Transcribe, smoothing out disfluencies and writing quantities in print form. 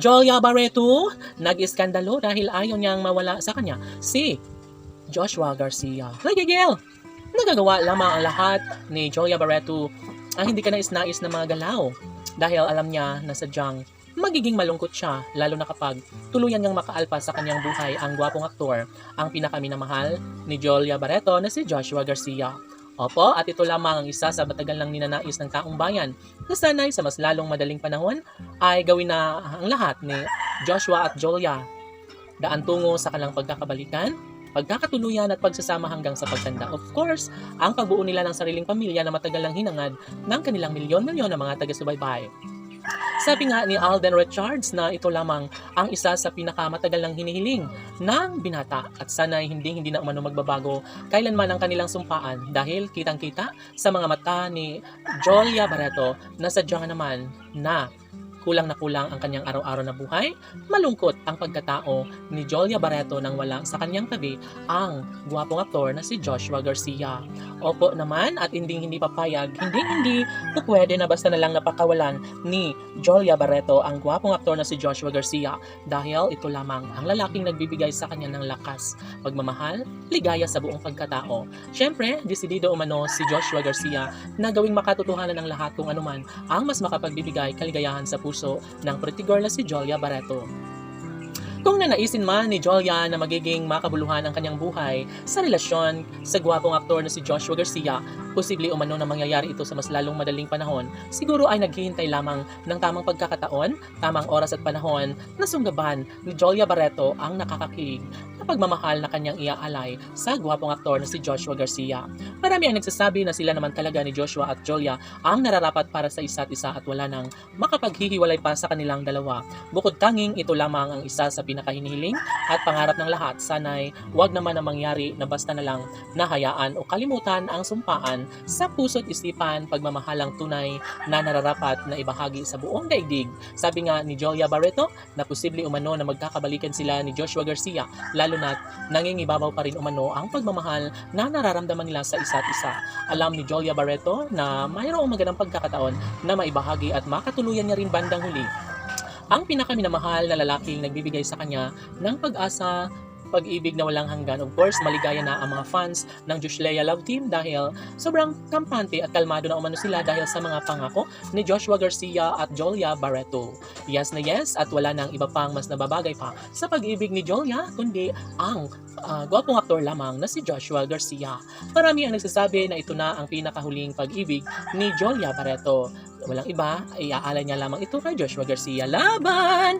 Jolia Barreto, nag-iskandalo dahil ayaw niyang mawala sa kanya si Joshua Garcia. Nagigil! Nagagawa lamang ang lahat ni Jolia Barreto ang hindi ka nais-nais na mga galaw dahil alam niya na sadyang magiging malungkot siya lalo na kapag tuluyan niyang makaalpas sa kanyang buhay ang gwapong aktor, ang pinakaminamahal ni Jolia Barreto na si Joshua Garcia. Opo, at ito lamang ang isa sa matagal lang ninanais ng taong bayan na sanay sa mas lalong madaling panahon ay gawin na ang lahat ni Joshua at Jolia daan tungo sa kanilang pagkakabalikan, pagkakatuluyan at pagsasama hanggang sa pagtanda. Of course, ang pagbuo nila ng sariling pamilya na matagal lang hinangad ng kanilang milyon-milyon na mga taga-subaybay. Sabi nga ni Alden Richards na ito lamang ang isa sa pinakamatagal ng hinihiling ng binata at sana'y hindi na umano magbabago kailanman ang kanilang sumpaan dahil kitang-kita sa mga mata ni Jolia Barreto na sadyang naman na kulang na kulang ang kanyang araw-araw na buhay, malungkot ang pagkatao ni Jolia Barreto nang wala sa kanyang tabi ang guwapong aktor na si Joshua Garcia. Opo naman at hindi papayag, hindi po pwede na basta na lang napakawalan ni Jolia Barreto ang guwapong aktor na si Joshua Garcia dahil ito lamang ang lalaking nagbibigay sa kanya ng lakas, pagmamahal, ligaya sa buong pagkatao. Siyempre, desidido umano si Joshua Garcia na gawing makatotohanan ng lahat kung anuman ang mas makapagbibigay kaligayahan sa puso ng pretty girl na si Jolia Barreto. Kung nanaisin man ni Jolia na magiging makabuluhan ang kanyang buhay sa relasyon sa gwapong aktor na si Joshua Garcia, posible umano na mangyayari ito sa mas lalong madaling panahon, siguro ay naghihintay lamang ng tamang pagkakataon, tamang oras at panahon na sunggaban ni Jolia Barreto ang nakakakilig na pagmamahal na kanyang iaalay sa gwapong aktor na si Joshua Garcia. Marami ang nagsasabi na sila naman talaga ni Joshua at Jolia ang nararapat para sa isa't isa at wala nang makapaghihiwalay pa sa kanilang dalawa. Bukod tanging ito lamang ang isa sa pinakahinihiling at pangarap ng lahat, sana'y wag naman na mangyari na basta na lang nahayaan o kalimutan ang sumpaan sa puso't isipan, pagmamahalang tunay na nararapat na ibahagi sa buong daigdig. Sabi nga ni Jolia Barreto na posible umano na magkakabalikan sila ni Joshua Garcia lalo na't nangingibabaw pa rin umano ang pagmamahal na nararamdaman nila sa isa't isa. Alam ni Jolia Barreto na mayroong magandang pagkakataon na maibahagi at makatuluyan niya rin bandang huli ang pinakaminamahal na lalaking nagbibigay sa kanya ng pag-asa, pag-ibig na walang hanggan. Of course, maligaya na ang mga fans ng Jushlea Love Team dahil sobrang kampante at kalmado na umano sila dahil sa mga pangako ni Joshua Garcia at Jolia Barreto. Yes na yes at wala nang iba pang mas nababagay pa sa pag-ibig ni Jolia kundi ang gwapong aktor lamang na si Joshua Garcia. Marami ang nagsasabi na ito na ang pinakahuling pag-ibig ni Jolia Barreto. Walang iba, iaalay niya lamang ito kay Joshua Garcia. Laban!